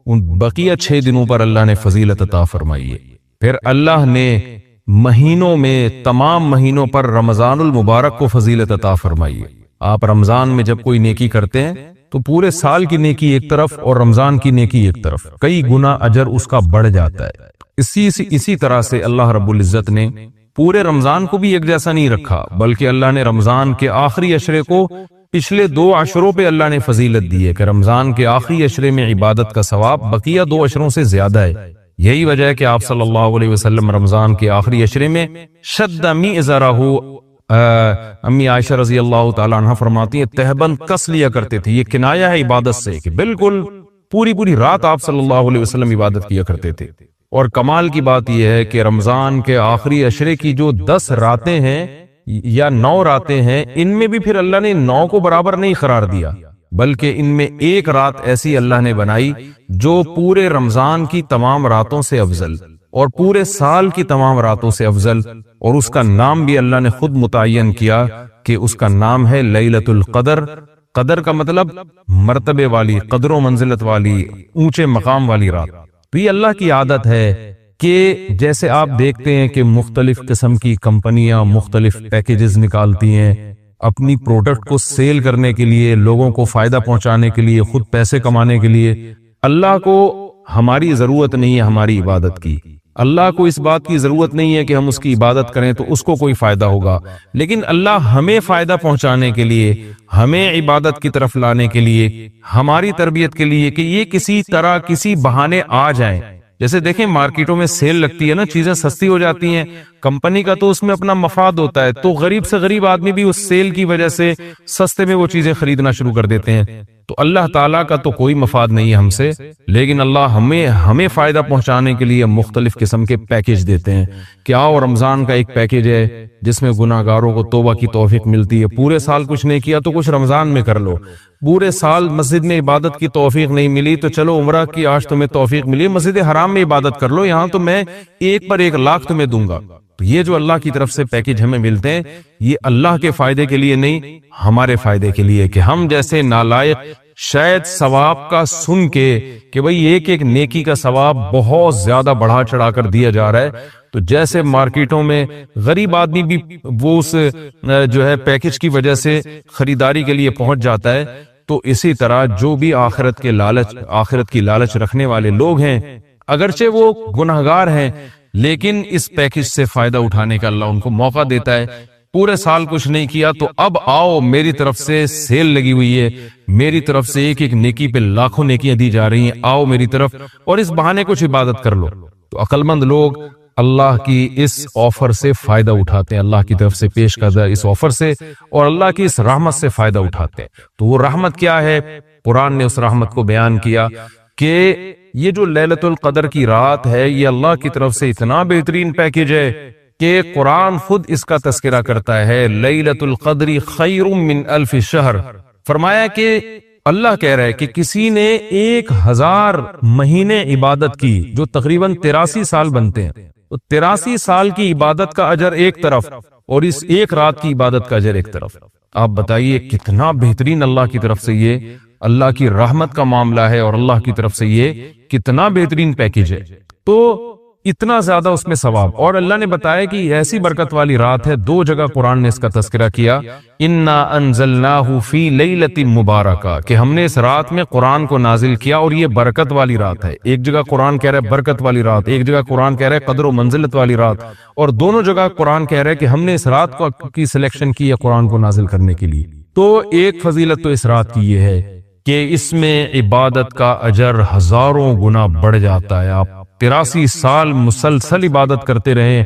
ان بقیہ 6 دنوں پر اللہ نے فضیلت عطا فرمائی ہے۔ پھر اللہ نے مہینوں میں، تمام مہینوں پر رمضان المبارک کو فضیلت عطا فرمائی ہے۔ آپ رمضان میں جب کوئی نیکی کرتے ہیں تو پورے سال کی نیکی ایک طرف اور رمضان کی نیکی ایک طرف، کئی گنا اجر اس کا بڑھ جاتا ہے۔ اسی طرح سے اللہ رب العزت نے پورے رمضان کو بھی ایک جیسا نہیں رکھا، بلکہ اللہ نے رمضان کے آخری عشرے کو پچھلے 2 عشروں پہ اللہ نے فضیلت دی ہے کہ رمضان کے آخری عشرے میں عبادت کا ثواب بقیہ 2 عشروں سے زیادہ ہے۔ یہی وجہ ہے کہ آپ صلی اللہ علیہ وسلم رمضان کے آخری عشرے میں شد میزرہ، امی عائشہ رضی اللہ تعالیٰ عنہ فرماتی ہیں تہبند کس لیا کرتے تھے۔ یہ کنایہ ہے عبادت سے کہ بالکل پوری رات آپ صلی اللہ علیہ وسلم عبادت کیا کرتے تھے۔ اور کمال کی بات یہ ہے کہ رمضان کے آخری عشرے کی جو 10 راتیں ہیں یا 9 راتیں ہیں، ان میں بھی پھر اللہ نے 9 کو برابر نہیں قرار دیا، بلکہ ان میں ایک رات ایسی اللہ نے بنائی جو پورے رمضان کی تمام راتوں سے افضل اور پورے سال کی تمام راتوں سے افضل، اور اس کا نام بھی اللہ نے خود متعین کیا کہ اس کا نام ہے لیلۃ القدر۔ قدر کا مطلب مرتبے والی، قدر و منزلت والی، اونچے مقام والی رات۔ تو یہ اللہ کی عادت ہے کہ جیسے آپ دیکھتے ہیں کہ مختلف قسم کی کمپنیاں مختلف پیکیجز نکالتی ہیں اپنی پروڈکٹ کو سیل کرنے کے لیے، لوگوں کو فائدہ پہنچانے کے لیے، خود پیسے کمانے کے لیے۔ اللہ کو ہماری ضرورت نہیں ہے ہماری عبادت کی، اللہ کو اس بات کی ضرورت نہیں ہے کہ ہم اس کی عبادت کریں تو اس کو کوئی فائدہ ہوگا، لیکن اللہ ہمیں فائدہ پہنچانے کے لیے، ہمیں عبادت کی طرف لانے کے لیے، ہماری تربیت کے لیے کہ یہ کسی طرح کسی بہانے آ جائیں، جیسے دیکھیں مارکیٹوں میں سیل لگتی ہے نا، چیزیں سستی ہو جاتی ہیں، کمپنی کا تو اس میں اپنا مفاد ہوتا ہے، تو غریب سے غریب آدمی بھی اس سیل کی وجہ سے سستے میں وہ چیزیں خریدنا شروع کر دیتے ہیں۔ تو اللہ تعالیٰ کا تو کوئی مفاد نہیں ہے ہم سے، لیکن اللہ ہمیں فائدہ پہنچانے کے لیے مختلف قسم کے پیکیج دیتے ہیں کہ آؤ رمضان کا ایک پیکیج ہے جس میں گناہ گاروں کو توبہ کی توفیق ملتی ہے، پورے سال کچھ نہیں کیا تو کچھ رمضان میں کر لو، پورے سال مسجد میں عبادت کی توفیق نہیں ملی تو چلو عمرہ کی آج تمہیں توفیق ملی، مسجد حرام میں عبادت کر لو، یہاں تو میں 1 پر 1 لاکھ تمہیں دوں گا۔ تو یہ جو اللہ کی طرف سے پیکیج ہمیں ملتے ہیں، یہ اللہ کے فائدے کے لیے نہیں، ہمارے فائدے کے لیے، کہ ہم جیسے نالائق شاید ثواب کا سن کے کہ بھئی ایک ایک نیکی کا ثواب بہت زیادہ بڑھا چڑھا کر دیا جا رہا ہے، تو جیسے مارکیٹوں میں غریب آدمی بھی وہ اس جو ہے پیکیج کی وجہ سے خریداری کے لیے پہنچ جاتا ہے، تو اسی طرح جو بھی آخرت کی لالچ رکھنے والے لوگ ہیں، اگرچہ وہ گناہگار ہیں لیکن اس پیکیج سے فائدہ اٹھانے کا اللہ ان کو موقع دیتا ہے۔ پورے سال کچھ نہیں کیا تو اب آؤ، میری طرف سے سیل لگی ہوئی ہے، میری طرف سے ایک ایک نیکی پہ لاکھوں نیکیاں دی جا رہی ہیں، آؤ میری طرف اور اس بہانے کچھ عبادت کر لو۔ تو عقل مند لوگ اللہ کی اس آفر سے فائدہ اٹھاتے ہیں، اللہ کی طرف سے پیش کردہ اس آفر سے اور اللہ کی اس رحمت سے فائدہ اٹھاتے ہیں۔ تو وہ رحمت کیا ہے؟ قرآن نے اس رحمت کو بیان کیا کہ یہ جو لیلۃ القدر کی رات ہے، یہ اللہ کی طرف سے اتنا بہترین پیکیج ہے کہ قرآن خود اس کا تذکرہ کرتا ہے، لیلۃ القدر خیر من 1000 شہر۔ فرمایا کہ اللہ کہہ رہا ہے کہ کسی نے 1000 مہینے عبادت کی، جو تقریباً 83 سال بنتے ہیں، تو 83 سال کی عبادت کا اجر ایک طرف اور اس ایک رات کی عبادت کا اجر ایک طرف۔ آپ بتائیے کتنا بہترین اللہ کی طرف سے یہ اللہ کی رحمت کا معاملہ ہے اور اللہ کی طرف سے یہ کتنا بہترین پیکیج ہے، تو اتنا زیادہ اس میں ثواب۔ اور اللہ نے بتایا کہ ایسی برکت والی رات ہے، 2 جگہ قرآن نے اس کا تذکرہ کیا، انا انزلناہ فی لیلۃ مبارکہ، کہ ہم نے اس رات میں قرآن کو نازل کیا اور یہ برکت والی رات ہے۔ ایک جگہ قرآن کہہ رہا ہے برکت والی رات، ایک جگہ قرآن کہہ رہا ہے قدر و منزلت والی رات، اور دونوں جگہ قرآن کہہ رہا ہے کہ ہم نے اس رات کی سلیکشن کی ہے قرآن کو نازل کرنے کے لیے۔ تو ایک فضیلت تو اس رات کی یہ ہے کہ اس میں عبادت کا اجر ہزاروں گنا بڑھ جاتا ہے۔ آپ 83 سال مسلسل عبادت کرتے رہیں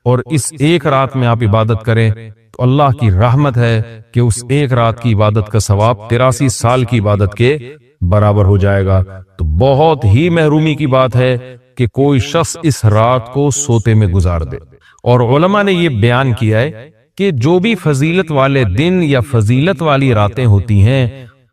اور اس ایک رات میں آپ عبادت کریں تو اللہ کی رحمت ہے کہ اس ایک رات کی عبادت کا ثواب 83 سال کی عبادت کے برابر ہو جائے گا۔ تو بہت ہی محرومی کی بات ہے کہ کوئی شخص اس رات کو سوتے میں گزار دے۔ اور علماء نے یہ بیان کیا ہے کہ جو بھی فضیلت والے دن یا فضیلت والی راتیں ہوتی ہیں،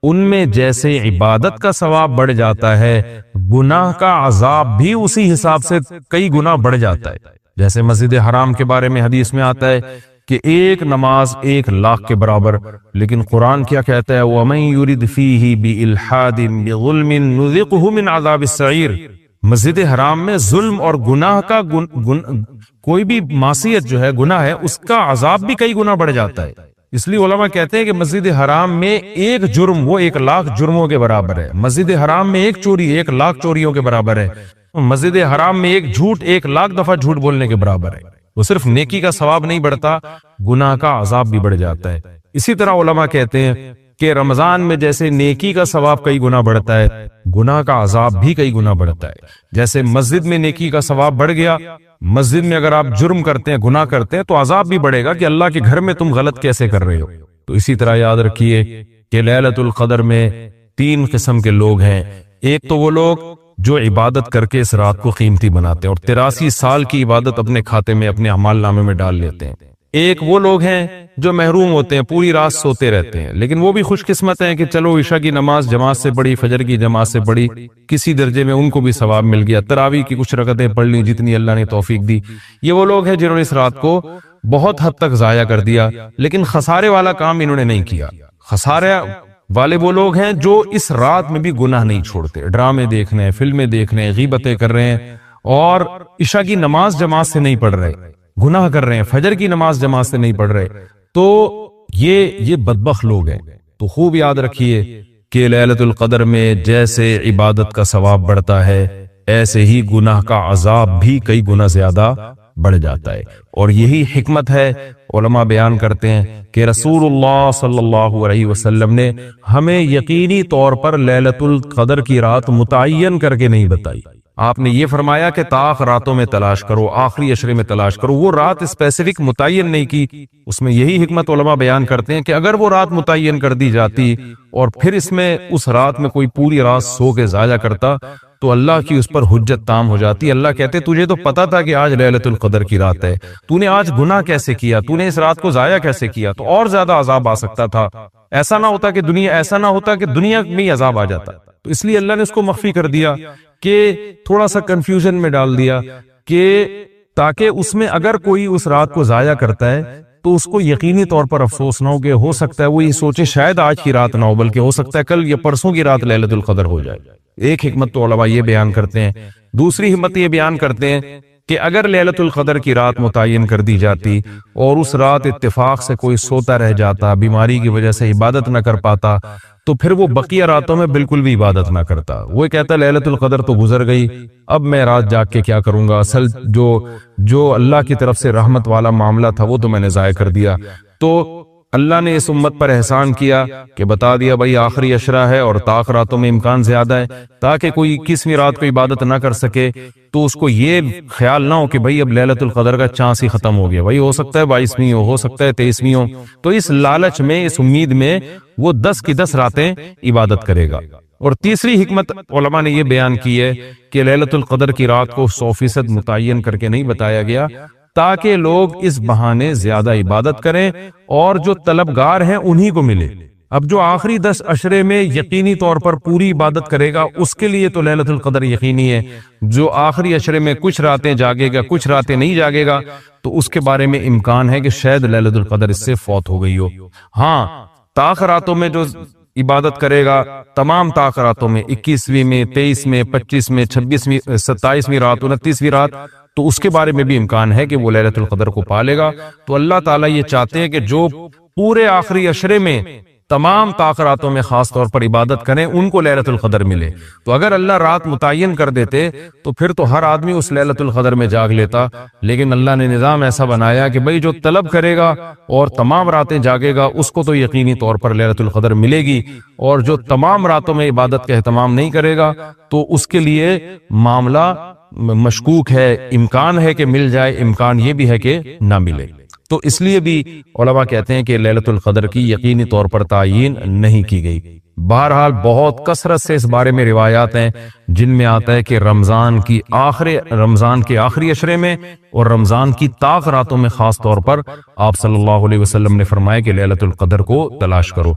ان میں جیسے عبادت کا ثواب بڑھ جاتا ہے، گناہ کا عذاب بھی اسی حساب سے کئی گنا بڑھ جاتا ہے۔ جیسے مسجد حرام کے بارے میں حدیث میں آتا ہے کہ ایک نماز 1 لاکھ کے برابر، لیکن قرآن کیا کہتا ہے؟ وَمَن يُرِدْ فِيهِ بِإِلْحَادٍ بِظُلْمٍ نُذِقْهُ مِنْ عَذَابِ السَّعِيرِ۔ مسجد حرام میں ظلم اور گناہ کا کوئی بھی معصیت جو ہے، گناہ ہے، اس کا عذاب بھی کئی گنا بڑھ جاتا ہے۔ اس لیے علماء کہتے ہیں کہ مسجد حرام میں ایک جرم وہ 1 لاکھ جرموں کے برابر ہے، مسجد حرام میں ایک چوری 1 لاکھ چوریوں کے برابر ہے، مسجد حرام میں ایک جھوٹ 1 لاکھ دفعہ جھوٹ بولنے کے برابر ہے۔ وہ صرف نیکی کا ثواب نہیں بڑھتا، گناہ کا عذاب بھی بڑھ جاتا ہے۔ اسی طرح علماء کہتے ہیں کہ رمضان میں جیسے نیکی کا ثواب کئی گنا بڑھتا ہے، گناہ کا عذاب بھی کئی گنا بڑھتا ہے۔ جیسے مسجد میں نیکی کا ثواب بڑھ گیا، مسجد میں اگر آپ جرم کرتے ہیں، گناہ کرتے ہیں، تو عذاب بھی بڑھے گا کہ اللہ کے گھر میں تم غلط کیسے کر رہے ہو۔ تو اسی طرح یاد رکھیے کہ لیلۃ القدر میں 3 قسم کے لوگ ہیں۔ ایک تو وہ لوگ جو عبادت کر کے اس رات کو قیمتی بناتے ہیں اور 83 سال کی عبادت اپنے کھاتے میں، اپنے اعمال نامے میں ڈال لیتے ہیں۔ ایک وہ لوگ ہیں جو محروم ہوتے ہیں، پوری رات سوتے رہتے ہیں، لیکن وہ بھی خوش قسمت ہیں کہ چلو عشاء کی نماز جماعت سے پڑھی، فجر کی جماعت سے پڑھی، کسی درجے میں ان کو بھی ثواب مل گیا، تراویح کی کچھ رکعتیں پڑھ لی جتنی اللہ نے توفیق دی۔ یہ وہ لوگ ہیں جنہوں نے اس رات کو بہت حد تک ضائع کر دیا، لیکن خسارے والا کام انہوں نے نہیں کیا۔ خسارے والے وہ لوگ ہیں جو اس رات میں بھی گناہ نہیں چھوڑتے، ڈرامے دیکھ رہے ہیں، فلمیں دیکھ رہے ہیں، غیبتیں کر رہے ہیں اور عشاء کی نماز جماعت سے نہیں پڑھ رہے، گناہ کر رہے ہیں، فجر کی نماز جماعت سے نہیں پڑھ رہے، تو یہ بدبخت لوگ ہیں۔ تو خوب یاد رکھیے کہ لیلۃ القدر میں جیسے عبادت کا ثواب بڑھتا ہے، ایسے ہی گناہ کا عذاب بھی کئی گنا زیادہ بڑھ جاتا ہے۔ اور یہی حکمت ہے، علماء بیان کرتے ہیں کہ رسول اللہ صلی اللہ علیہ وسلم نے ہمیں یقینی طور پر لیلۃ القدر کی رات متعین کر کے نہیں بتائی، آپ نے یہ فرمایا کہ طاق راتوں میں تلاش کرو، آخری عشرے میں تلاش کرو. وہ رات اسپیسیفک متعین نہیں کی. اس میں یہی حکمت علماء بیان کرتے ہیں کہ اگر وہ رات متعین کر دی جاتی اور پھر اس میں اس رات میں کوئی پوری رات سو کے ضائع کرتا تو اللہ کی اس پر حجت تام ہو جاتی. اللہ کہتے تجھے تو پتا تھا کہ آج لیلۃ القدر کی رات ہے، تو نے آج گناہ کیسے کیا، تو نے اس رات کو ضائع کیسے کیا، تو اور زیادہ عذاب آ سکتا تھا. ایسا نہ ہوتا کہ دنیا میں ہی عذاب آ جاتا. تو اس لیے اللہ نے اس کو مخفی کر دیا کہ تھوڑا سا کنفیوژن میں ڈال دیا کہ تاکہ اس میں اگر کوئی اس رات کو ضائع کرتا ہے تو اس کو یقینی طور پر افسوس نہ ہو کہ ہو سکتا ہے وہ یہ سوچے شاید آج کی رات نہ ہو بلکہ ہو سکتا ہے کل یا پرسوں کی رات لیلۃ القدر ہو جائے. ایک حکمت تو علماء یہ بیان کرتے ہیں. دوسری حکمت یہ بیان کرتے ہیں کہ اگر لیلۃ القدر کی رات متعین کر دی جاتی اور اس رات اتفاق سے کوئی سوتا رہ جاتا، بیماری کی وجہ سے عبادت نہ کر پاتا، تو پھر وہ بقیہ راتوں میں بالکل بھی عبادت نہ کرتا. وہ کہتا لیلۃ القدر تو گزر گئی، اب میں رات جاگ کے کیا کروں گا، اصل جو اللہ کی طرف سے رحمت والا معاملہ تھا وہ تو میں نے ضائع کر دیا. تو اللہ نے اس امت پر احسان کیا کہ بتا دیا بھائی آخری عشرہ ہے اور طاق راتوں میں امکان زیادہ ہے، تاکہ کوئی 21ویں رات کو عبادت نہ کر سکے تو اس کو یہ خیال نہ ہو کہ بھائی اب لیلۃ القدر کا چانس ہی ختم ہو گیا، بھائی ہو سکتا ہے 22ویں ہو سکتا ہے 23ویں ہو. تو اس لالچ میں، اس امید میں وہ 10 کی 10 راتیں عبادت کرے گا. اور تیسری حکمت علماء نے یہ بیان کی ہے کہ لیلۃ القدر کی رات کو 100% متعین کر کے نہیں بتایا گیا تاکہ لوگ اس بہانے زیادہ عبادت کریں اور جو طلبگار ہیں انہی کو ملے. اب جو آخری 10 عشرے میں یقینی طور پر پوری عبادت کرے گا اس کے لیے تو لیلۃ القدر یقینی ہے. جو آخری عشرے میں کچھ راتیں جاگے گا کچھ راتیں نہیں جاگے گا تو اس کے بارے میں امکان ہے کہ شاید لیلۃ القدر اس سے فوت ہو گئی ہو. ہاں طاق راتوں میں جو عبادت کرے گا، تمام طاق راتوں میں 21ویں میں 23 میں 25 میں 26ویں 27ویں رات 29ویں رات، تو اس کے بارے میں بھی امکان ہے کہ وہ لیلۃ القدر کو پالے گا. تو اللہ تعالیٰ یہ چاہتے ہیں کہ جو پورے آخری عشرے میں تمام طاق راتوں میں خاص طور پر عبادت کریں ان کو لیلۃ القدر ملے. تو اگر اللہ رات متعین کر دیتے تو پھر تو ہر آدمی اس لیلۃ القدر میں جاگ لیتا، لیکن اللہ نے نظام ایسا بنایا کہ بھئی جو طلب کرے گا اور تمام راتیں جاگے گا اس کو تو یقینی طور پر لیلۃ القدر ملے گی، اور جو تمام راتوں میں عبادت کا اہتمام نہیں کرے گا تو اس کے لیے معاملہ مشکوک ہے، امکان ہے کہ مل جائے، امکان یہ بھی ہے کہ نہ ملے. تو اس لیے بھی علماء کہتے ہیں کہ لیلۃ القدر کی یقینی طور پر تعیین نہیں کی گئی. بہرحال بہت کثرت سے اس بارے میں روایات ہیں جن میں آتا ہے کہ رمضان کے آخری عشرے میں اور رمضان کی طاق راتوں میں خاص طور پر آپ صلی اللہ علیہ وسلم نے فرمایا کہ لیلۃ القدر کو تلاش کرو.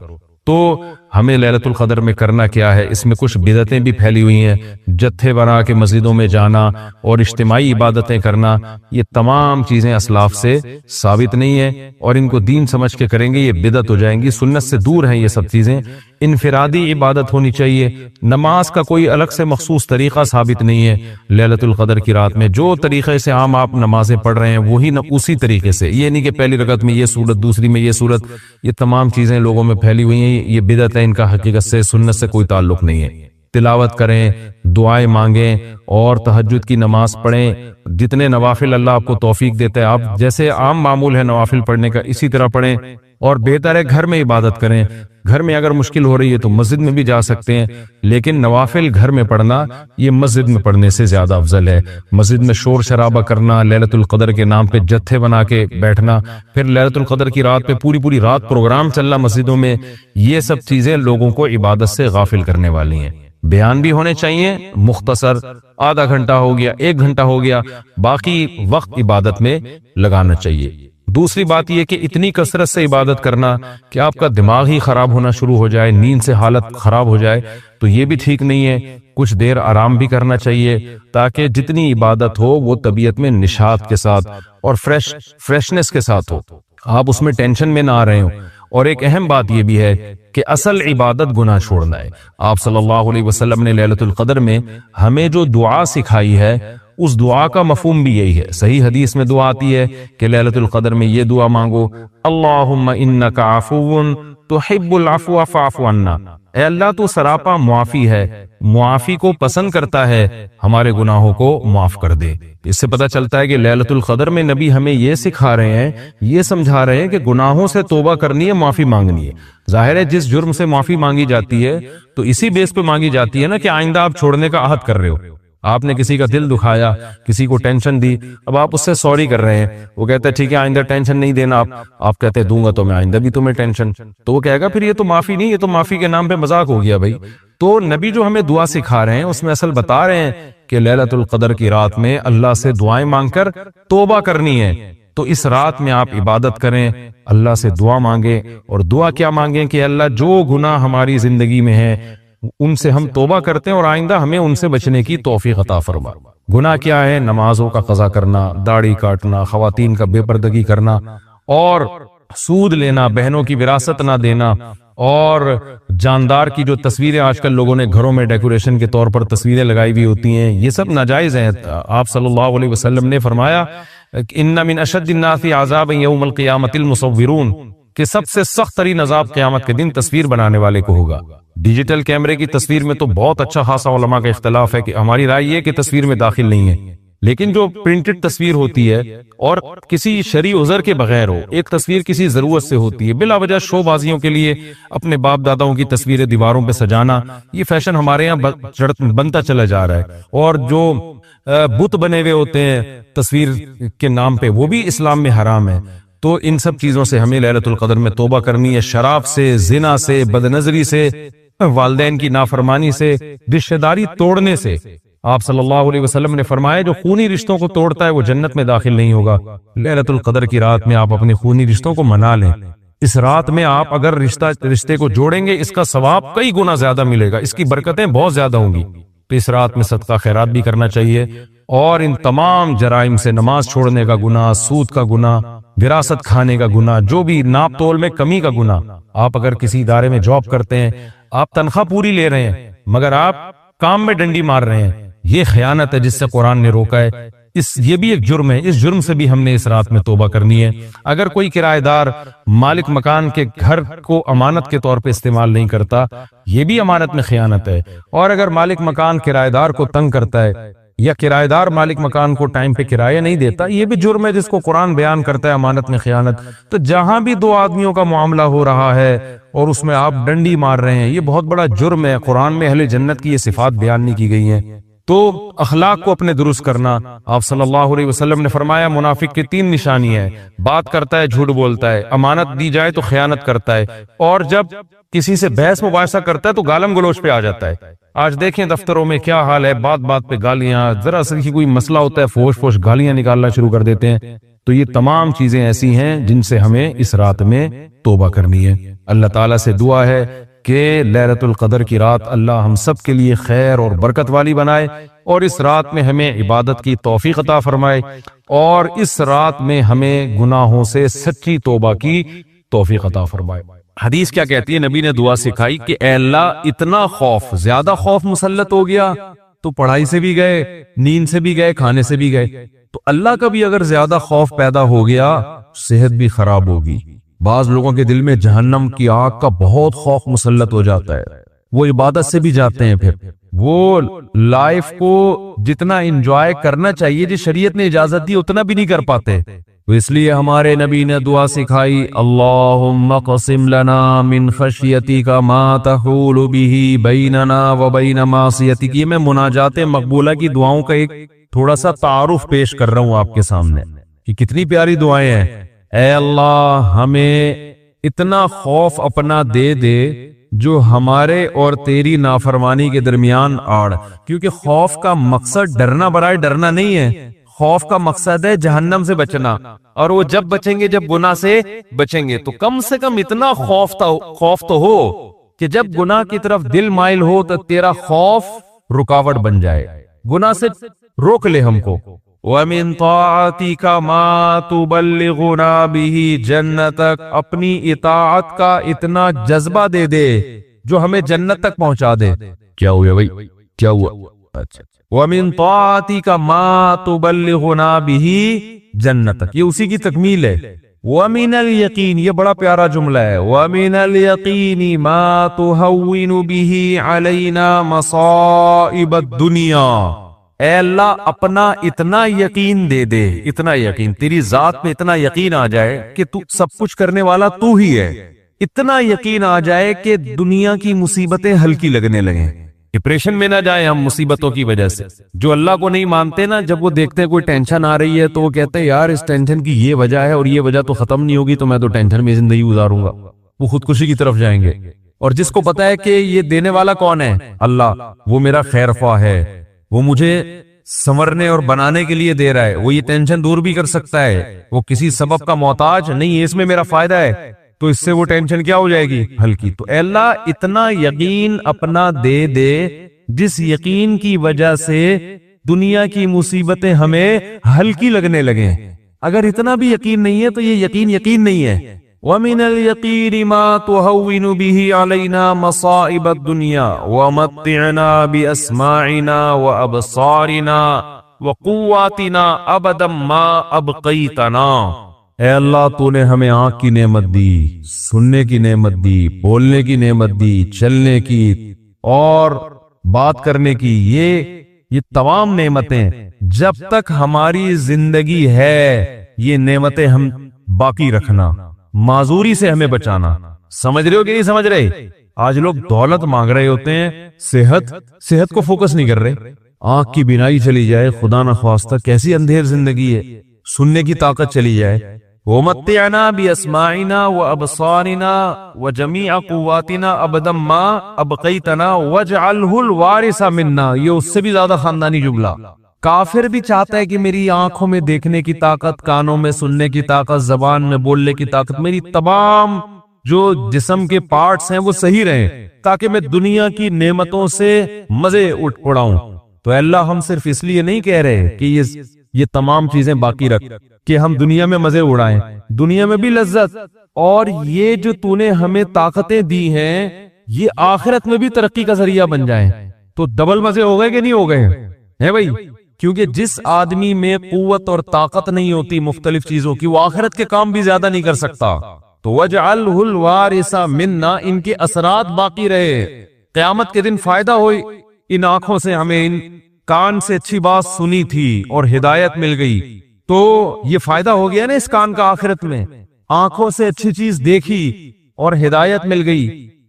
تو ہمیں لیلۃ القدر میں کرنا کیا ہے؟ اس میں کچھ بدعتیں بھی پھیلی ہوئی ہیں. جتھے بنا کے مسجدوں میں جانا اور اجتماعی عبادتیں کرنا، یہ تمام چیزیں اسلاف سے ثابت نہیں ہیں اور ان کو دین سمجھ کے کریں گے یہ بدعت ہو جائیں گی. سنت سے دور ہیں یہ سب چیزیں. انفرادی عبادت ہونی چاہیے. نماز کا کوئی الگ سے مخصوص طریقہ ثابت نہیں ہے. لیلۃ القدر کی رات میں جو طریقے سے عام آپ نمازیں پڑھ رہے ہیں وہی اسی طریقے سے، یہ نہیں کہ پہلی رکعت میں یہ صورت دوسری میں یہ صورت. یہ تمام چیزیں لوگوں میں پھیلی ہوئی ہیں، یہ بدعت ہے، ان کا حقیقت سے سنت سے کوئی تعلق نہیں ہے. تلاوت کریں، دعائیں مانگیں اور تہجد کی نماز پڑھیں. جتنے نوافل اللہ آپ کو توفیق دیتا ہے، آپ جیسے عام معمول ہے نوافل پڑھنے کا اسی طرح پڑھیں. اور بہتر ہے گھر میں عبادت کریں. گھر میں اگر مشکل ہو رہی ہے تو مسجد میں بھی جا سکتے ہیں، لیکن نوافل گھر میں پڑھنا یہ مسجد میں پڑھنے سے زیادہ افضل ہے. مسجد میں شور شرابہ کرنا، لیلۃ القدر کے نام پہ جتھے بنا کے بیٹھنا، پھر لیلۃ القدر کی رات پہ پوری رات پروگرام چلنا مسجدوں میں، یہ سب چیزیں لوگوں کو عبادت سے غافل کرنے والی ہیں. بیان بھی ہونے چاہیے مختصر، آدھا گھنٹہ ہو گیا 1 گھنٹہ ہو گیا، باقی وقت عبادت میں لگانا چاہیے. دوسری بات یہ کہ اتنی کثرت سے عبادت کرنا کہ آپ کا دماغ ہی خراب ہونا شروع ہو جائے، نیند سے حالت خراب ہو جائے، تو یہ بھی ٹھیک نہیں ہے. کچھ دیر آرام بھی کرنا چاہیے تاکہ جتنی عبادت ہو وہ طبیعت میں نشاط کے ساتھ اور فریشنس کے ساتھ ہو، آپ اس میں ٹینشن میں نہ آ رہے ہوں. اور ایک اہم بات یہ بھی ہے کہ اصل عبادت گناہ چھوڑنا ہے. آپ صلی اللہ علیہ وسلم نے لیلۃ القدر میں ہمیں جو دعا سکھائی ہے اس دعا کا مفہوم بھی یہی ہے. صحیح حدیث میں دعا آتی ہے کہ لیلۃ القدر میں یہ دعا مانگو، اللہم انک عفو تحب العفو فاعف عنا. اے اللہ تو سراپا معافی ہے، معافی کو پسند کرتا ہے، ہمارے گناہوں کو معاف کر دے. اس سے پتہ چلتا ہے کہ لیلۃ القدر میں نبی ہمیں یہ سکھا رہے ہیں، یہ سمجھا رہے ہیں کہ گناہوں سے توبہ کرنی ہے، معافی مانگنی ہے. ظاہر ہے جس جرم سے معافی مانگی جاتی ہے تو اسی بیس پہ مانگی جاتی ہے نا کہ آئندہ آپ چھوڑنے کا عہد کر رہے ہو. آپ نے کسی کا دل دکھایا، کسی کو ٹینشن دی، اب آپ اس سے سوری کر رہے ہیں، وہ کہتا ہے ٹھیک ہے آئندہ ٹینشن نہیں دینا، آپ کہتے ہیں دوں گا تو میں آئندہ بھی تمہیں ٹینشن، تو وہ کہے گا پھر یہ تو معافی نہیں، یہ تو معافی کے نام پہ مذاق ہو گیا بھائی۔ تو نبی جو ہمیں دعا سکھا رہے ہیں اس میں اصل بتا رہے ہیں کہ لیلۃ القدر کی رات میں اللہ سے دعائیں مانگ کر توبہ کرنی ہے۔ تو اس رات میں آپ عبادت کریں، اللہ سے دعا مانگیں، اور دعا کیا مانگیں کہ اللہ جو گناہ ہماری زندگی میں ہے ان سے ہم توبہ کرتے ہیں اور آئندہ ہمیں ان سے بچنے کی توفیق عطا فرما۔ گناہ کیا ہے؟ نمازوں کا قضا کرنا، داڑھی کاٹنا، خواتین کا بے پردگی کرنا، اور سود لینا، بہنوں کی وراثت نہ دینا، اور جاندار کی جو تصویریں آج کل لوگوں نے گھروں میں ڈیکوریشن کے طور پر تصویریں لگائی ہوئی ہوتی ہیں، یہ سب ناجائز ہیں۔ آپ صلی اللہ علیہ وسلم نے فرمایا ان من اشد الناس عذابا یوم القیامۃ المصورون، کہ سب سے سخت ترین عذاب قیامت کے دن تصویر بنانے والے کو ہوگا۔ ڈیجیٹل کیمرے کی تصویر میں تو بہت اچھا خاصا علماء کا اختلاف ہے کہ ہماری رائے یہ کہ تصویر میں داخل نہیں ہے، لیکن جو پرنٹڈ تصویر ہوتی ہے اور کسی شرعی عذر کے بغیر ہو، ایک تصویر کسی ضرورت سے ہوتی ہے، بلا وجہ شو بازیوں کے لیے اپنے باپ داداؤں کی تصویریں دیواروں پہ سجانا، یہ فیشن ہمارے یہاں بنتا چلا جا رہا ہے۔ اور جو بت بنے ہوئے ہوتے ہیں تصویر کے نام پہ، وہ بھی اسلام میں حرام ہے۔ تو ان سب چیزوں سے ہمیں لیلۃ القدر میں توبہ کرنی ہے، شراب سے، زنا سے، بدنظری سے، والدین کی نافرمانی سے، رشتہ داری توڑنے سے۔ آپ صلی اللہ علیہ وسلم نے فرمایا جو خونی رشتوں کو توڑتا ہے وہ جنت میں داخل نہیں ہوگا۔ لیلۃ القدر کی رات میں آپ اپنے خونی رشتوں کو منا لیں۔ اس رات میں آپ اگر رشتے کو جوڑیں گے، اس کا ثواب کئی گنا زیادہ ملے گا، اس کی برکتیں بہت زیادہ ہوں گی۔ تو اس رات میں صدقہ خیرات بھی کرنا چاہیے، اور ان تمام جرائم سے، نماز چھوڑنے کا گناہ، سود کا گناہ، وراثت کھانے کا گناہ، جو بھی ناپ تول میں کمی کا گناہ، آپ اگر کسی ادارے میں جاب کرتے ہیں، آپ تنخواہ پوری لے رہے ہیں مگر آپ کام میں ڈنڈی مار رہے ہیں، یہ خیانت ہے جس سے قرآن نے روکا ہے۔ یہ بھی ایک جرم ہے، اس جرم سے بھی ہم نے اس رات میں توبہ کرنی ہے۔ اگر کوئی کرایہ دار مالک مکان کے گھر کو امانت کے طور پہ استعمال نہیں کرتا، یہ بھی امانت میں خیانت ہے۔ اور اگر مالک مکان کرایہ دار کو تنگ کرتا ہے، یا کرایہ دار مالک مکان کو ٹائم پہ کرایہ نہیں دیتا، یہ بھی جرم ہے جس کو قرآن بیان کرتا ہے امانت میں خیانت۔ تو جہاں بھی دو آدمیوں کا معاملہ ہو رہا ہے اور اس میں آپ ڈنڈی مار رہے ہیں، یہ بہت بڑا جرم ہے۔ قرآن میں اہل جنت کی یہ صفات بیان نہیں کی گئی ہیں۔ تو اخلاق کو اپنے درست کرنا، آپ صلی اللہ علیہ وسلم نے فرمایا منافق کی 3 نشانی ہے، بات کرتا ہے، جھوٹ بولتا ہے، امانت دی جائے تو خیانت کرتا ہے، اور جب کسی سے بحث مباحثہ کرتا ہے تو گالم گلوچ پہ آ جاتا ہے۔ آج دیکھیں دفتروں میں کیا حال ہے، بات بات پہ گالیاں، ذرا سا کوئی مسئلہ ہوتا ہے فوش فوش گالیاں نکالنا شروع کر دیتے ہیں۔ تو یہ تمام چیزیں ایسی ہیں جن سے ہمیں اس رات میں توبہ کرنی ہے۔ اللہ تعالیٰ سے دعا ہے کہ لیلۃ القدر کی رات اللہ ہم سب کے لیے خیر اور برکت والی بنائے، اور اس رات میں ہمیں عبادت کی توفیق عطا فرمائے، اور اس رات میں ہمیں گناہوں سے سچی توبہ کی توفیق عطا فرمائے۔ حدیث کیا کہتی ہے؟ نبی نے دعا سکھائی کہ اے اللہ اتنا خوف، زیادہ خوف مسلط ہو گیا تو پڑھائی سے بھی گئے، نیند سے بھی گئے، کھانے سے بھی گئے۔ تو اللہ کا بھی اگر زیادہ خوف پیدا ہو گیا، صحت بھی خراب ہوگی۔ بعض لوگوں کے دل میں جہنم کی آگ کا بہت خوف مسلط ہو جاتا ہے، وہ عبادت سے بھی جاتے ہیں، پھر وہ لائف کو جتنا انجوائے کرنا چاہیے جس شریعت نے اجازت دی اتنا بھی نہیں کر پاتے۔ تو اس لیے ہمارے نبی نے دعا سکھائی، اللہم اقسم لنا من خشیتک ما تحول به بیننا وبین معصیتک۔ یہ میں مناجات مقبولہ کی دعاؤں کا ایک تھوڑا سا تعارف پیش کر رہا ہوں آپ کے سامنے کہ کتنی پیاری دعائیں ہیں۔ اے اللہ ہمیں اتنا خوف اپنا دے دے جو ہمارے اور تیری نافرمانی کے درمیان آڑ، کیونکہ خوف کا مقصد ڈرنا برائے ڈرنا نہیں ہے، خوف کا مقصد ہے جہنم سے بچنا، اور وہ جب بچیں گے جب گناہ سے بچیں گے۔ تو کم سے کم اتنا خوف تو ہو کہ جب گناہ کی طرف دل مائل ہو تو تیرا خوف رکاوٹ بن جائے، گناہ سے روک لے ہم کو۔ وَمِن طَاعَتِكَ مَا تُبَلِّغُنَا بِهِ جَنَّتَكَ، اپنی اطاعت کا اتنا جذبہ دے دے جو ہمیں جنت تک پہنچا دے۔ کیا ہوا بھائی، کیا ہوا؟ اچھا، وَمِن طَاعَتِكَ مَا تُبَلِّغُنَا بِهِ جَنَّتَكَ، یہ اسی کی تکمیل ہے۔ وَمِنَ الْيَقِينِ، یہ بڑا پیارا جملہ ہے، وَمِنَ الْيَقِينِ مَا تُهَوِّنُ بِهِ عَلَيْنَا مَصَائِبَ الدُّنْيَا۔ اے اللہ اپنا اتنا یقین دے دے، اتنا یقین، تیری ذات پہ اتنا یقین آ جائے کہ تو سب کچھ کرنے والا تو ہی ہے، اتنا یقین آ جائے کہ دنیا کی مصیبتیں ہلکی لگنے لگیں، ڈپریشن میں نہ جائیں ہم مصیبتوں کی وجہ سے. جو اللہ کو نہیں مانتے نا، جب وہ دیکھتے ہیں کوئی ٹینشن آ رہی ہے تو وہ کہتے ہیں یار اس ٹینشن کی یہ وجہ ہے اور یہ وجہ تو ختم نہیں ہوگی، تو میں تو ٹینشن میں زندگی گزاروں گا. وہ خودکشی کی طرف جائیں گے. اور جس کو پتا ہے کہ یہ دینے والا کون ہے؟ اللہ، وہ میرا خیر خواہ ہے، وہ مجھے سنورنے اور بنانے کے لیے دے رہا ہے، وہ یہ ٹینشن دور بھی کر سکتا ہے، وہ کسی سبب کا محتاج نہیں ہے، اس میں میرا فائدہ ہے، تو اس سے وہ ٹینشن کیا ہو جائے گی؟ ہلکی. تو اے اللہ اتنا یقین اپنا دے دے جس یقین کی وجہ سے دنیا کی مصیبتیں ہمیں ہلکی لگنے لگیں. اگر اتنا بھی یقین نہیں ہے تو یہ یقین نہیں ہے. وَمِنَ الْيَقِينِ مَا تُهَوِّنُ بِهِ عَلَيْنَا مَصَائِبَ الدُّنْيَا وَمَتِّعْنَا بِأَسْمَاعِنَا وَأَبْصَارِنَا وَقُوَّاتِنَا أَبَدًا مَا أَبْقَيْتَنَا. اے اللہ تو نے ہمیں آنکھ کی نعمت دی، سننے کی نعمت دی، بولنے کی نعمت دی، چلنے کی اور بات کرنے کی، یہ تمام نعمتیں جب تک ہماری زندگی ہے یہ نعمتیں ہم باقی رکھنا، معذوری سے ہمیں بچانا. سمجھ رہے ہو کہ نہیں سمجھ رہے؟ آج لوگ دولت مانگ رہے ہوتے ہیں، صحت کو فوکس نہیں کر رہے. آنکھ کی بینائی چلی جائے خدا نخواستہ، کیسی اندھیر زندگی ہے. سننے کی طاقت چلی جائے. وَمَتِّعْنَا بِأَسْمَاعِنَا وَأَبْصَارِنَا وَجَمِيعَ قُوَّاتِنَا أَبَدًا مَا أَبْقَيْتَنَا وَاجْعَلْهُ الْوَارِثَ مِنَّا. یہ اس سے بھی زیادہ خاندانی جملہ. کافر بھی چاہتا ہے کہ میری آنکھوں میں دیکھنے کی طاقت، کانوں میں سننے کی طاقت، زبان میں بولنے کی طاقت، میری تمام جو جسم کے پارٹس ہیں وہ صحیح رہیں تاکہ میں دنیا کی نعمتوں سے مزے اڑاؤں. تو اللہ ہم صرف اس لیے نہیں کہہ رہے کہ یہ تمام چیزیں باقی رکھ کہ ہم دنیا میں مزے اڑائیں، دنیا میں بھی لذت، اور یہ جو تو نے ہمیں طاقتیں دی ہیں یہ آخرت میں بھی ترقی کا ذریعہ بن جائیں. تو ڈبل مزے ہو گئے کہ نہیں ہو گئے ہیں بھائی؟ کیونکہ جس آدمی میں قوت اور طاقت نہیں ہوتی مختلف چیزوں کی، وہ آخرت کے کام بھی زیادہ نہیں کر سکتا. تو وَجْعَلْهُ الْوَارِثَ مِنَّا، ان کے اثرات باقی رہے، قیامت کے دن فائدہ ہوئی. ان آنکھوں سے ہمیں، ان کان سے اچھی بات سنی تھی اور ہدایت مل گئی، تو یہ فائدہ ہو گیا نا اس کان کا آخرت میں. آنکھوں سے اچھی چیز دیکھی اور ہدایت مل گئی،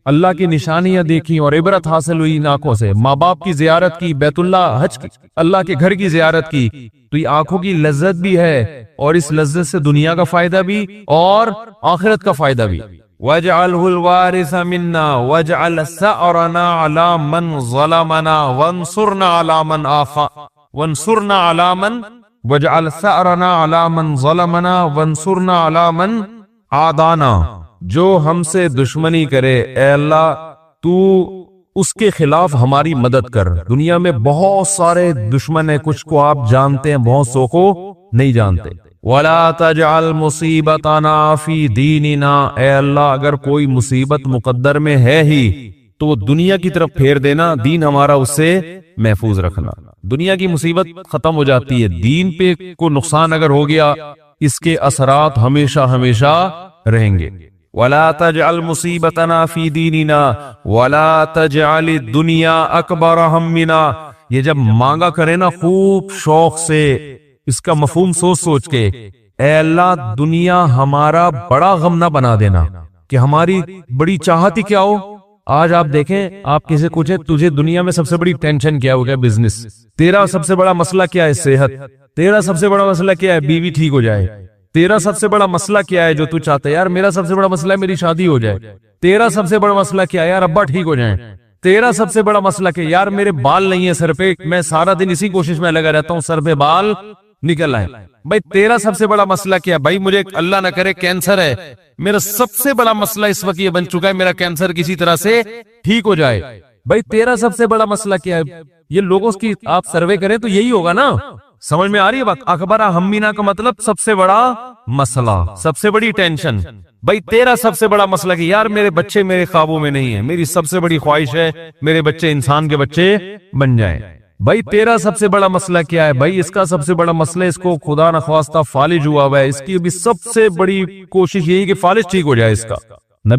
اللہ کی نشانیاں دیکھی اور عبرت حاصل ہوئی ان آنکھوں سے. ماں باپ کی زیارت کی، بیت اللہ حج کی، اللہ کے گھر کی زیارت کی، تو یہ آنکھوں کی لذت بھی ہے، اور اس لذت سے دنیا کا فائدہ بھی اور آخرت کا فائدہ بھی. وَاجْعَلْهُ الْوَارِثَ مِنَّا وَاجْعَلْ ثَأْرَنَا عَلَى مَنْ ظَلَمَنَا وَانْصُرْنَا عَلَى مَنْ وَانْصُرْنَا عَلَى مَنْ وَاجْعَلْ ثَأْرَنَا عَلَى مَنْ ظَلَمَنَا وَانْصُرْنَا عَلَى مَنْ عَادَانَا. جو ہم سے دشمنی کرے اے اللہ تو اس کے خلاف ہماری مدد کر. دنیا میں بہت سارے دشمن ہیں، کچھ کو آپ جانتے ہیں، بہت سو کو نہیں جانتے. وَلَا تَجْعَلْ مُصِيبَتَنَا فِي دِينِنَا. اے اللہ اگر کوئی مصیبت مقدر میں ہے ہی تو وہ دنیا کی طرف پھیر دینا، دین ہمارا اس سے محفوظ رکھنا. دنیا کی مصیبت ختم ہو جاتی ہے، دین پہ کو نقصان اگر ہو گیا اس کے اثرات ہمیشہ ہمیشہ رہیں گے. وَلَا تَجْعَلْ مُصِيبَتَنَا فِي دِينِنَا وَلَا تَجْعَلِ الدُّنْيَا أَكْبَرَ هَمِّنَا. یہ جب مانگا کرے نا خوب شوق سے، اس کا مفہوم سوچ کے، اے اللہ دنیا ہمارا بڑا غم نہ بنا دینا کہ ہماری بڑی چاہت ہی کیا ہو. آج آپ دیکھیں، آپ کسی پوچھیں تجھے دنیا میں سب سے بڑی ٹینشن کیا ہو گیا؟ بزنس. تیرا سب سے بڑا مسئلہ کیا ہے؟ صحت. تیرا سب سے بڑا مسئلہ کیا ہے؟ بیوی ٹھیک ہو جائے. تیرا سب سے بڑا مسئلہ کیا ہے جو تو چاہتا ہے؟ یار میرا سب سے بڑا مسئلہ ہے میری شادی ہو جائے. تیرا سب سے بڑا مسئلہ کیا ہے؟ یار ابا ٹھیک ہو جائیں. تیرا سب سے بڑا مسئلہ کہ یار میرے بال نہیں ہے سر پہ، میں سارا دن اسی کوشش میں لگا رہتا ہوں سر پہ بال نکل آئے. بھائی تیرا سب سے بڑا مسئلہ کیا؟ بھائی مجھے اللہ نہ کرے کینسر ہے، میرا سب سے بڑا مسئلہ اس وقت یہ بن چکا ہے میرا کینسر کسی طرح سے ٹھیک ہو جائے. بھائی تیرا سب سے بڑا مسئلہ کیا ہے؟ یہ لوگوں کی آپ سروے کریں تو یہی ہوگا نا. سمجھ میں آ رہی ہے بات؟ اکبر ہمینا کا مطلب سب سے بڑا مسئلہ، سب سے بڑی ٹینشن. بھائی تیرا سب سے بڑا مسئلہ کہ یار میرے بچے میرے خوابوں میں نہیں ہیں، میری سب سے بڑی خواہش ہے میرے بچے انسان کے بچے بن جائیں. بھائی تیرا سب سے بڑا مسئلہ کیا ہے؟ بھائی اس کا سب سے بڑا مسئلہ اس کو خدا نخواستہ فالج ہوا ہے، اس کی بھی سب سے بڑی کوشش یہی کہ فالج ٹھیک ہو جائے اس کا.